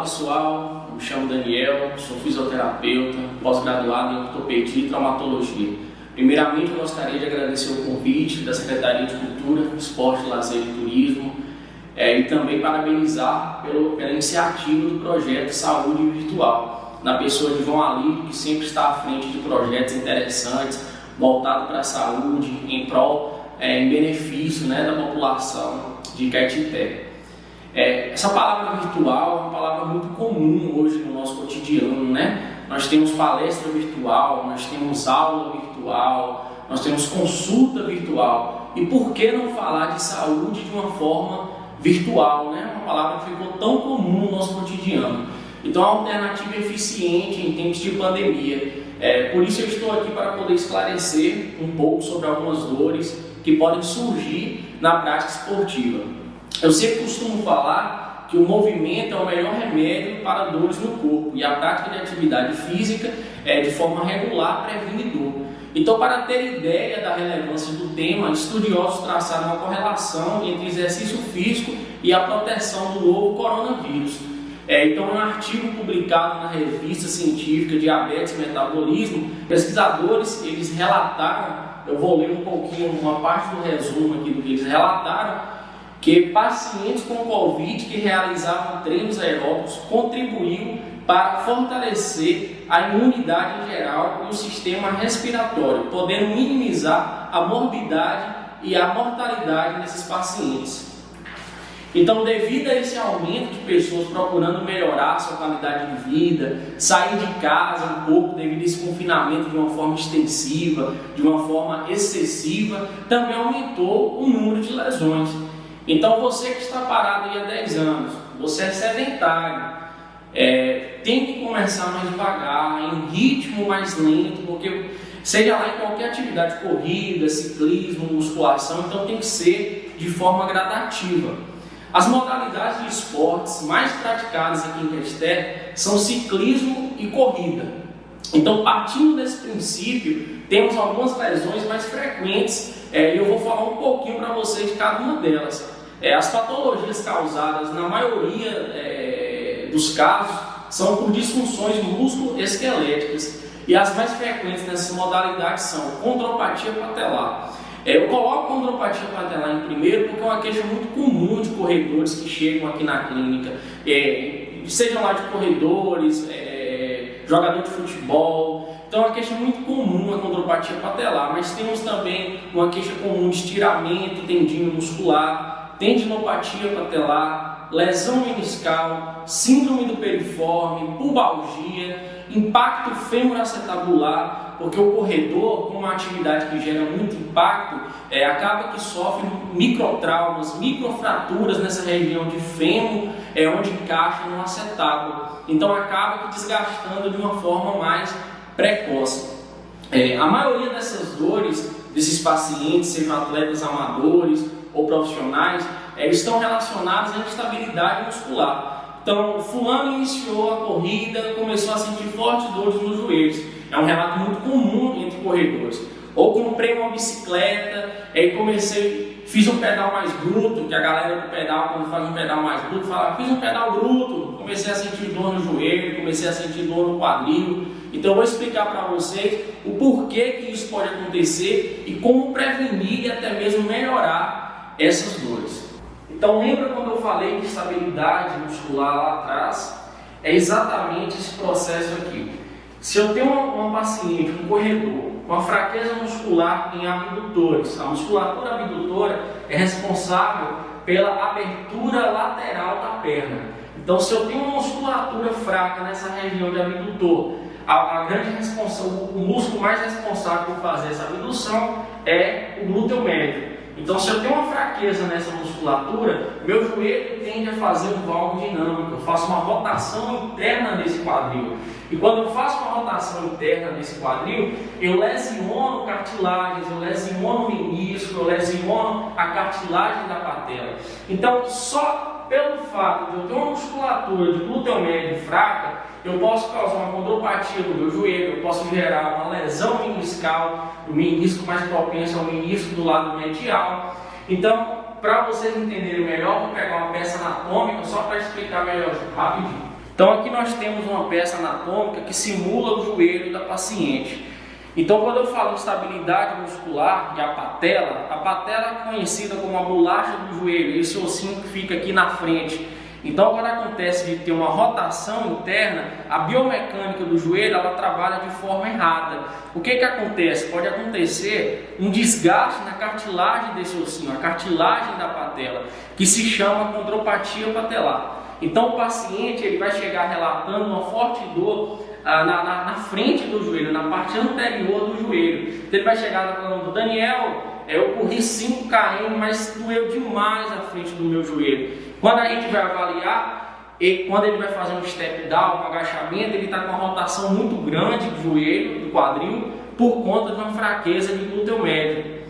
Olá pessoal, eu me chamo Daniel, sou fisioterapeuta, pós-graduado em ortopedia e traumatologia. Primeiramente eu gostaria de agradecer o convite da Secretaria de Cultura, Esporte, Lazer e Turismo e também parabenizar pela iniciativa do projeto Saúde Virtual, na pessoa de João Alírio, que sempre está à frente de projetos interessantes, voltados para a saúde, em prol, em benefício da população de Caetité. Essa palavra virtual é uma palavra muito comum hoje no nosso cotidiano, Nós temos palestra virtual, nós temos aula virtual, nós temos consulta virtual. E por que não falar de saúde de uma forma virtual, Uma palavra que ficou tão comum no nosso cotidiano. Então, é uma alternativa eficiente em tempos de pandemia. Por isso eu estou aqui para poder esclarecer um pouco sobre algumas dores que podem surgir na prática esportiva. Eu sempre costumo falar que o movimento é o melhor remédio para dores no corpo e a prática de atividade física de forma regular previne dor. Então, para ter ideia da relevância do tema, estudiosos traçaram uma correlação entre exercício físico e a proteção do novo coronavírus. Então, em um artigo publicado na revista científica Diabetes e Metabolismo, pesquisadores eles relataram, eu vou ler um pouquinho, uma parte do resumo aqui do que eles relataram, que pacientes com Covid que realizavam treinos aeróbicos contribuíam para fortalecer a imunidade em geral e o sistema respiratório, podendo minimizar a morbidade e a mortalidade desses pacientes. Então, devido a esse aumento de pessoas procurando melhorar a sua qualidade de vida, sair de casa um pouco devido a esse confinamento de uma forma extensiva, de uma forma excessiva, também aumentou o número de lesões. Então, você que está parado há 10 anos, você é sedentário, tem que começar mais devagar, em ritmo mais lento, porque seja lá em qualquer atividade, corrida, ciclismo, musculação, então tem que ser de forma gradativa. As modalidades de esportes mais praticadas aqui em Caetité são ciclismo e corrida. Então, partindo desse princípio, temos algumas lesões mais frequentes e eu vou falar um pouquinho para vocês de cada uma delas. As patologias causadas, na maioria dos casos, são por disfunções músculo-esqueléticas e as mais frequentes nessas modalidades são condropatia patelar. Eu coloco condropatia patelar em primeiro porque é uma queixa muito comum de corredores que chegam aqui na clínica, sejam lá de corredores, jogador de futebol. Então, é uma queixa muito comum a condropatia patelar, mas temos também uma queixa comum de estiramento, tendíneo muscular, tendinopatia patelar, lesão meniscal, síndrome do periforme, pubalgia, impacto femoroacetabular, porque o corredor, com uma atividade que gera muito impacto, acaba que sofre microtraumas, microfraturas nessa região de fêmur, onde encaixa no acetábulo. Então, acaba que desgastando de uma forma mais precoce. A maioria dessas dores, desses pacientes, sejam atletas amadores ou profissionais, estão relacionadas à instabilidade muscular. Então, fulano iniciou a corrida, começou a sentir fortes dores nos joelhos. É um relato muito comum entre corredores. Ou comprei uma bicicleta, fiz um pedal mais bruto, que a galera do pedal, quando faz um pedal mais bruto, fala, fiz um pedal bruto, comecei a sentir dor no joelho, comecei a sentir dor no quadril. Então eu vou explicar para vocês o porquê que isso pode acontecer e como prevenir e até mesmo melhorar essas dores. Então lembra quando eu falei de estabilidade muscular lá atrás? É exatamente esse processo aqui. Se eu tenho uma paciente, um corredor, com a fraqueza muscular em abdutores, a musculatura abdutora é responsável pela abertura lateral da perna. Então, se eu tenho uma musculatura fraca nessa região de abdutor, a grande responsável, o músculo mais responsável por fazer essa abdução é o glúteo médio. Então, se eu tenho uma fraqueza nessa musculatura, meu joelho tende a fazer um valgo dinâmico, eu faço uma rotação interna desse quadril. E quando eu faço uma rotação interna desse quadril, eu lesiono cartilagens, eu lesiono o menisco, eu lesiono a cartilagem da patela. Então, só pelo fato de eu ter uma musculatura de glúteo médio fraca, eu posso causar uma condropatia do meu joelho, eu posso gerar uma lesão meniscal, o menisco mais propenso ao menisco do lado medial. Então, para vocês entenderem melhor, vou pegar uma peça anatômica só para explicar melhor rapidinho. Então aqui nós temos uma peça anatômica que simula o joelho da paciente. Então quando eu falo estabilidade muscular e a patela é conhecida como a bolacha do joelho, esse ossinho que fica aqui na frente. Então quando acontece de ter uma rotação interna, a biomecânica do joelho ela trabalha de forma errada. O que acontece? Pode acontecer um desgaste na cartilagem desse ossinho, a cartilagem da patela, que se chama condropatia patelar. Então o paciente ele vai chegar relatando uma forte dor na frente do joelho, na parte anterior do joelho. Então ele vai chegar falando: Daniel, eu corri 5 km, mas doeu demais a frente do meu joelho. Quando a gente vai avaliar, quando ele vai fazer um step down, um agachamento, ele está com uma rotação muito grande do joelho, do quadril, por conta de uma fraqueza de glúteo médio.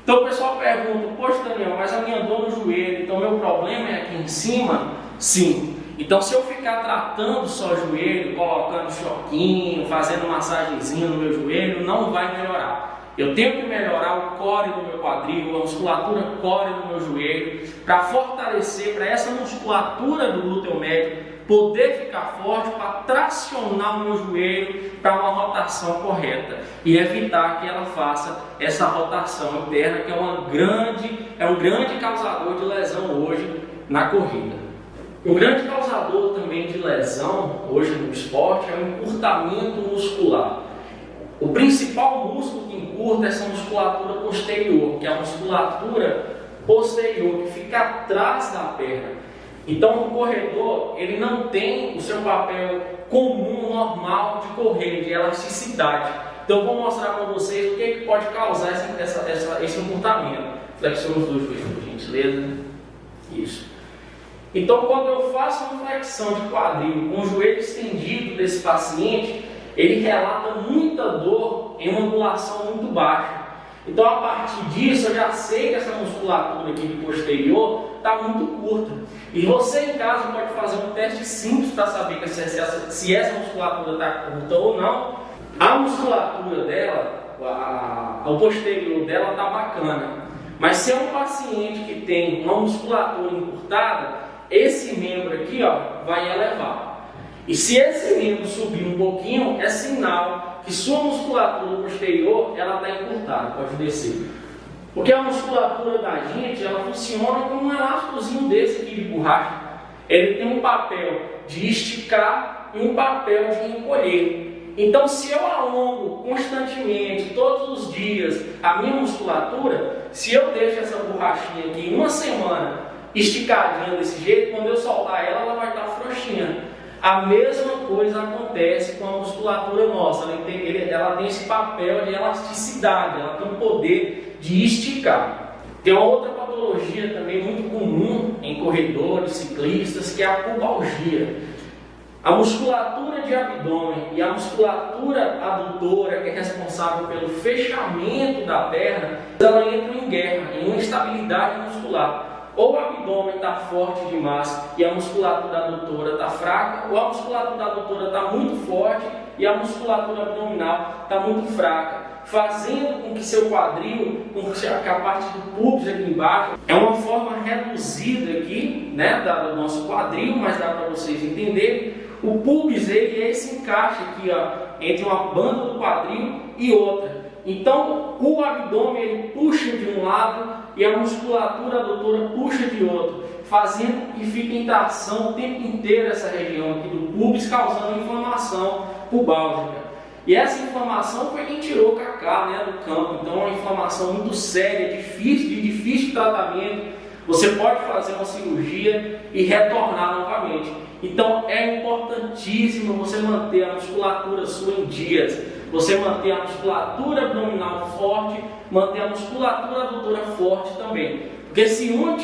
Então o pessoal pergunta: poxa Daniel, mas a minha dor no joelho, então meu problema é aqui em cima? Sim. Então se eu ficar tratando só o joelho, colocando choquinho, fazendo massagenzinha no meu joelho, não vai melhorar. Eu tenho que melhorar o core do meu quadril, a musculatura core do meu joelho, para fortalecer, para essa musculatura do glúteo médio poder ficar forte, para tracionar o meu joelho para uma rotação correta e evitar que ela faça essa rotação interna, que é um grande causador de lesão hoje na corrida. Um grande causador também de lesão hoje no esporte é o encurtamento muscular. O principal músculo que encurta é essa musculatura posterior, que é a musculatura posterior, que fica atrás da perna. Então o corredor ele não tem o seu papel comum, normal de correr, de elasticidade. Então eu vou mostrar para vocês o que pode causar esse encurtamento. Flexiona os dois joelhos, por gentileza. Isso. Então quando eu faço uma flexão de quadril com o joelho estendido desse paciente, ele relata muita dor em uma angulação muito baixa. Então a partir disso eu já sei que essa musculatura aqui do posterior está muito curta. E você em casa pode fazer um teste simples para saber se essa musculatura está curta ou não. A musculatura dela, o posterior dela está bacana. Mas se é um paciente que tem uma musculatura encurtada, esse membro aqui vai elevar. E se esse membro subir um pouquinho, é sinal que sua musculatura posterior está encurtada, pode descer. Porque a musculatura da gente, ela funciona como um elásticozinho desse aqui de borracha. Ele tem um papel de esticar e um papel de encolher. Então se eu alongo constantemente, todos os dias, a minha musculatura, se eu deixo essa borrachinha aqui uma semana esticadinha desse jeito, quando eu soltar ela, ela vai estar frouxinha. A mesma coisa acontece com a musculatura nossa, ela tem esse papel de elasticidade, ela tem o poder de esticar. Tem uma outra patologia também muito comum em corredores, ciclistas, que é a pubalgia. A musculatura de abdômen e a musculatura adutora, que é responsável pelo fechamento da perna, ela entra em guerra, em uma instabilidade muscular. Ou o abdômen está forte demais e a musculatura adutora está fraca, ou a musculatura adutora está muito forte e a musculatura abdominal está muito fraca, fazendo com que seu quadril, com que a parte do pubis aqui embaixo, é uma forma reduzida aqui, né, do nosso quadril, mas dá para vocês entenderem. O pubis ele é esse encaixe aqui, entre uma banda do quadril e outra. Então o abdômen ele puxa de um lado e a musculatura adutora puxa de outro, fazendo que fique em tração o tempo inteiro essa região aqui do pubis, causando inflamação pubálgica. E essa inflamação foi quem tirou o Kaká, né, do campo. Então é uma inflamação muito séria, de difícil tratamento. Você pode fazer uma cirurgia e retornar novamente. Então é importantíssimo você manter a musculatura sua em dias. Você manter a musculatura abdominal forte, manter a musculatura adutora forte também. Porque se uma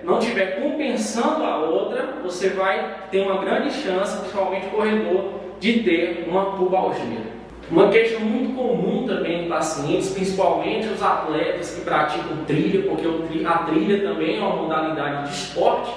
não estiver compensando a outra, você vai ter uma grande chance, principalmente corredor, de ter uma pubalgia. Uma queixa muito comum também em pacientes, principalmente os atletas que praticam trilha, porque a trilha também é uma modalidade de esporte,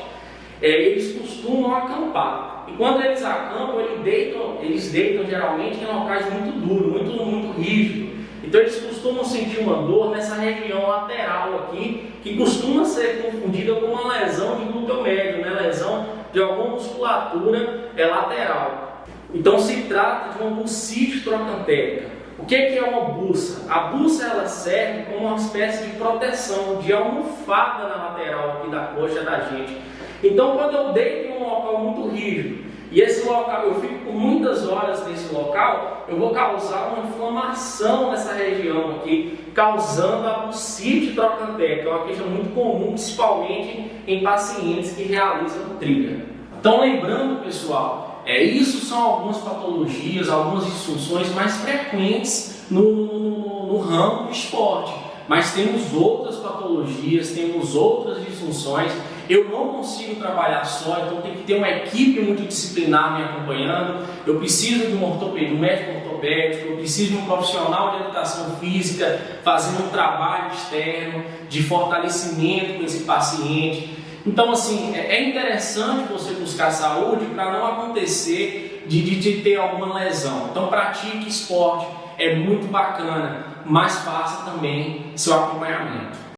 eles costumam acampar. E quando eles acampam, eles deitam geralmente em locais muito duros, muito rígidos. Então eles costumam sentir uma dor nessa região lateral aqui, que costuma ser confundida com uma lesão de glúteo médio, né? Lesão de alguma musculatura lateral. Então se trata de uma bursite trocantérica. O que é uma bursa? A bursa ela serve como uma espécie de proteção, de almofada na lateral aqui da coxa da gente. Então quando eu deito em um local muito rígido, e esse local, eu fico por muitas horas nesse local, eu vou causar uma inflamação nessa região aqui, causando a bursite trocantérica, que é uma queixa muito comum, principalmente em pacientes que realizam trilha. Então lembrando, pessoal, isso são algumas patologias, algumas disfunções mais frequentes no ramo do esporte. Mas temos outras patologias, temos outras disfunções. Eu não consigo trabalhar só, então tem que ter uma equipe multidisciplinar me acompanhando. Eu preciso de um médico ortopédico, eu preciso de um profissional de educação física fazendo um trabalho externo de fortalecimento com esse paciente. Então, assim, é interessante você buscar saúde para não acontecer de ter alguma lesão. Então, pratique esporte, é muito bacana, mas faça também seu acompanhamento.